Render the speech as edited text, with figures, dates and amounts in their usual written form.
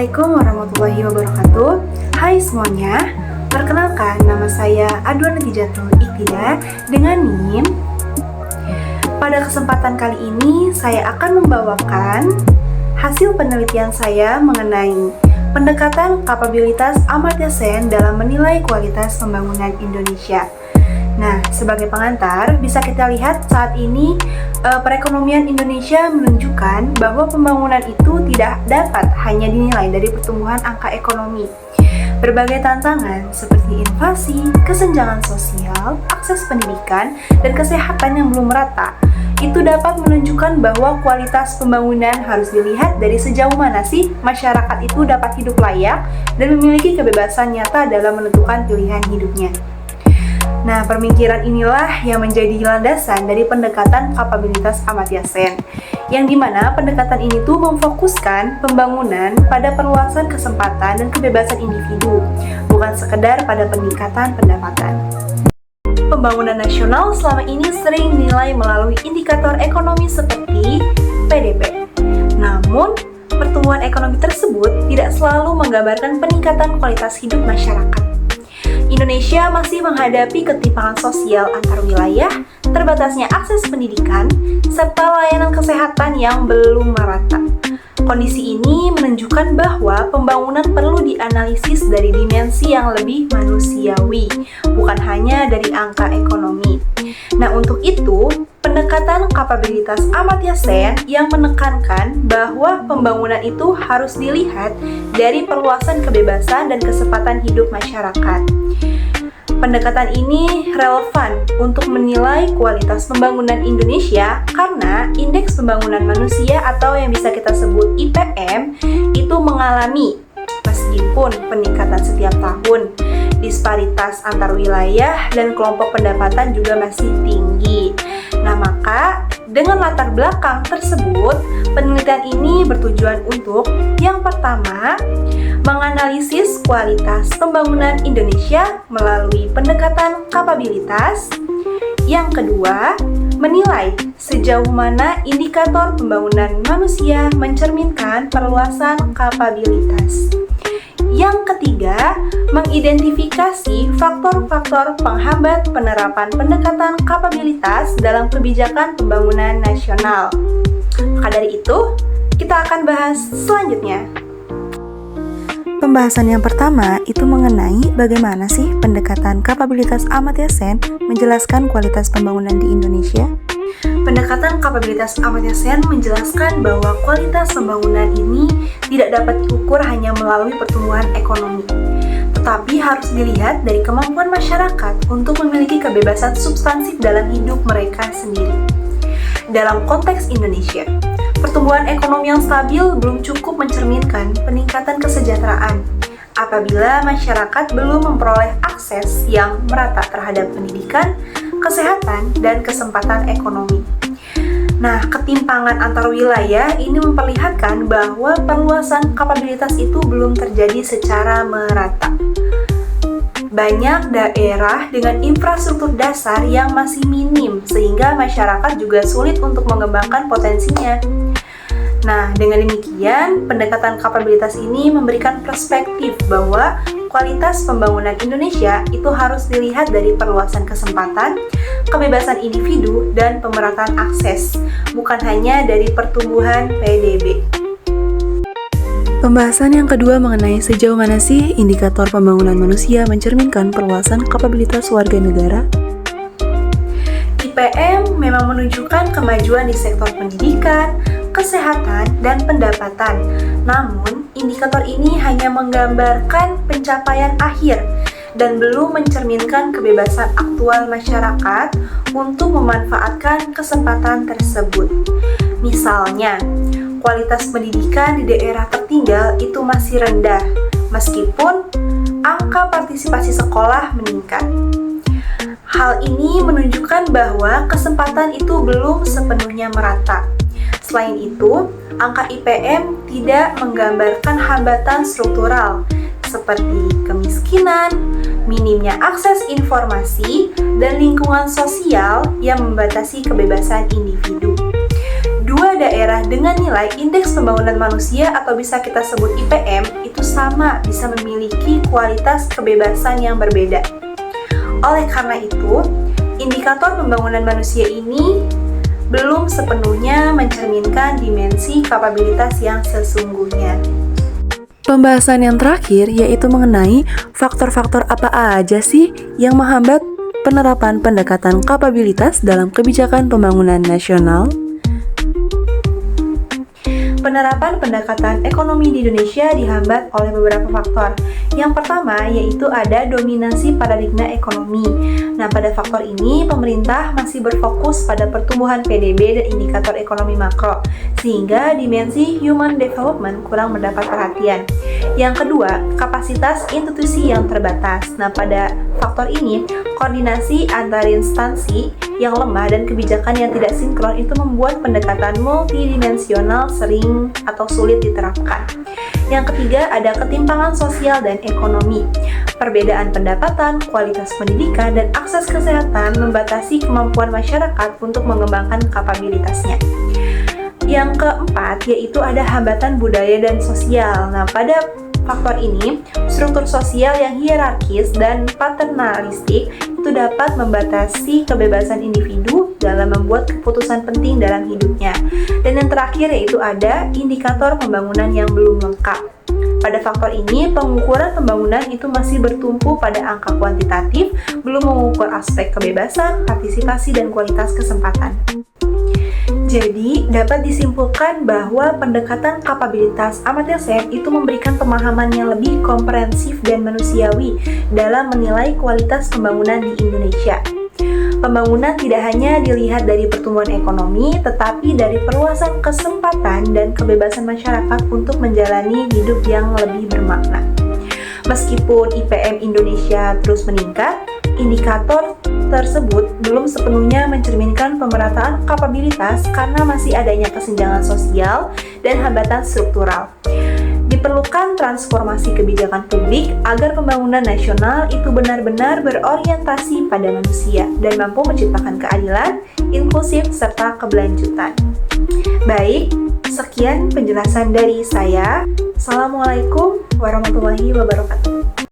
Assalamualaikum warahmatullahi wabarakatuh. Hai semuanya, perkenalkan nama saya Adwan Natijatul Iktida dengan NIM. Pada kesempatan kali ini saya akan membawakan hasil penelitian saya mengenai pendekatan kapabilitas Amartya Sen dalam menilai kualitas pembangunan Indonesia. Nah, sebagai pengantar, bisa kita lihat saat ini perekonomian Indonesia menunjukkan bahwa pembangunan itu tidak dapat hanya dinilai dari pertumbuhan angka ekonomi. Berbagai tantangan seperti inflasi, kesenjangan sosial, akses pendidikan, dan kesehatan yang belum merata, itu dapat menunjukkan bahwa kualitas pembangunan harus dilihat dari sejauh mana sih masyarakat itu dapat hidup layak dan memiliki kebebasan nyata dalam menentukan pilihan hidupnya. Nah, pemikiran inilah yang menjadi landasan dari pendekatan kapabilitas Amartya Sen, yang dimana pendekatan ini tuh memfokuskan pembangunan pada perluasan kesempatan dan kebebasan individu, bukan sekedar pada peningkatan pendapatan. Pembangunan nasional selama ini sering dinilai melalui indikator ekonomi seperti PDB. Namun, pertumbuhan ekonomi tersebut tidak selalu menggambarkan peningkatan kualitas hidup masyarakat. Indonesia masih menghadapi ketimpangan sosial antar wilayah, terbatasnya akses pendidikan, serta layanan kesehatan yang belum merata. Kondisi ini menunjukkan bahwa pembangunan perlu dianalisis dari dimensi yang lebih manusiawi, bukan hanya dari angka ekonomi. Nah, untuk itu, pendekatan kapabilitas Amartya Sen yang menekankan bahwa pembangunan itu harus dilihat dari perluasan kebebasan dan kesempatan hidup masyarakat. Pendekatan ini relevan untuk menilai kualitas pembangunan Indonesia karena Indeks Pembangunan Manusia atau yang bisa kita sebut IPM itu mengalami, meskipun peningkatan setiap tahun, disparitas antar wilayah dan kelompok pendapatan juga masih tinggi. Nah, maka dengan latar belakang tersebut, penelitian ini bertujuan untuk yang pertama, menganalisis kualitas pembangunan Indonesia melalui pendekatan kapabilitas. Yang kedua, menilai sejauh mana indikator pembangunan manusia mencerminkan perluasan kapabilitas. Yang ketiga, mengidentifikasi faktor-faktor penghambat penerapan pendekatan kapabilitas dalam kebijakan pembangunan nasional. Maka dari itu, kita akan bahas selanjutnya. Pembahasan yang pertama itu mengenai bagaimana sih pendekatan kapabilitas Amartya Sen menjelaskan kualitas pembangunan di Indonesia. Pendekatan kapabilitas Amartya Sen menjelaskan bahwa kualitas pembangunan ini tidak dapat diukur hanya melalui pertumbuhan ekonomi, tetapi harus dilihat dari kemampuan masyarakat untuk memiliki kebebasan substansif dalam hidup mereka sendiri. Dalam konteks Indonesia, pertumbuhan ekonomi yang stabil belum cukup mencerminkan peningkatan kesejahteraan apabila masyarakat belum memperoleh akses yang merata terhadap pendidikan, kesehatan, dan kesempatan ekonomi. Nah, ketimpangan antar wilayah ini memperlihatkan bahwa perluasan kapabilitas itu belum terjadi secara merata. Banyak daerah dengan infrastruktur dasar yang masih minim, sehingga masyarakat juga sulit untuk mengembangkan potensinya. Nah, dengan demikian, pendekatan kapabilitas ini memberikan perspektif bahwa kualitas pembangunan Indonesia itu harus dilihat dari perluasan kesempatan, kebebasan individu, dan pemerataan akses, bukan hanya dari pertumbuhan PDB. Pembahasan yang kedua mengenai sejauh mana sih indikator pembangunan manusia mencerminkan perluasan kapabilitas warga negara. IPM memang menunjukkan kemajuan di sektor pendidikan, kesehatan, dan pendapatan. Namun, indikator ini hanya menggambarkan pencapaian akhir dan belum mencerminkan kebebasan aktual masyarakat untuk memanfaatkan kesempatan tersebut. Misalnya, kualitas pendidikan di daerah tertinggal itu masih rendah, meskipun angka partisipasi sekolah meningkat. Hal ini menunjukkan bahwa kesempatan itu belum sepenuhnya merata. Selain itu, angka IPM tidak menggambarkan hambatan struktural seperti kemiskinan, minimnya akses informasi, dan lingkungan sosial yang membatasi kebebasan individu. Dua Dua daerah dengan nilai Indeks Pembangunan Manusia atau bisa kita sebut IPM itu sama bisa memiliki kualitas kebebasan yang berbeda. Oleh karena itu, indikator pembangunan manusia ini belum sepenuhnya mencerminkan dimensi kapabilitas yang sesungguhnya. Pembahasan yang terakhir yaitu mengenai faktor-faktor apa aja sih yang menghambat penerapan pendekatan kapabilitas dalam kebijakan pembangunan nasional. Penerapan pendekatan ekonomi di Indonesia dihambat oleh beberapa faktor. Yang pertama yaitu ada dominasi paradigma ekonomi. Nah, pada faktor ini pemerintah masih berfokus pada pertumbuhan PDB dan indikator ekonomi makro, sehingga dimensi human development kurang mendapat perhatian. Yang kedua, kapasitas institusi yang terbatas. Nah, pada faktor ini koordinasi antar instansi yang lemah dan kebijakan yang tidak sinkron itu membuat pendekatan multidimensional sering atau sulit diterapkan. Yang ketiga, ada ketimpangan sosial dan ekonomi. Perbedaan pendapatan, kualitas pendidikan, dan akses kesehatan membatasi kemampuan masyarakat untuk mengembangkan kapabilitasnya. Yang keempat, yaitu ada hambatan budaya dan sosial. Nah, pada faktor ini, struktur sosial yang hierarkis dan paternalistik itu dapat membatasi kebebasan individu dalam membuat keputusan penting dalam hidupnya. Dan yang terakhir yaitu ada indikator pembangunan yang belum lengkap. Pada faktor ini, pengukuran pembangunan itu masih bertumpu pada angka kuantitatif, belum mengukur aspek kebebasan, partisipasi, dan kualitas kesempatan. Jadi, dapat disimpulkan bahwa pendekatan kapabilitas Amartya Sen itu memberikan pemahaman yang lebih komprehensif dan manusiawi dalam menilai kualitas pembangunan di Indonesia. Pembangunan tidak hanya dilihat dari pertumbuhan ekonomi, tetapi dari perluasan kesempatan dan kebebasan masyarakat untuk menjalani hidup yang lebih bermakna. Meskipun IPM Indonesia terus meningkat, indikator tersebut belum sepenuhnya mencerminkan pemerataan kapabilitas karena masih adanya kesenjangan sosial dan hambatan struktural. Diperlukan transformasi kebijakan publik agar pembangunan nasional itu benar-benar berorientasi pada manusia dan mampu menciptakan keadilan, inklusif, serta keberlanjutan. Baik, sekian penjelasan dari saya. Assalamualaikum warahmatullahi wabarakatuh.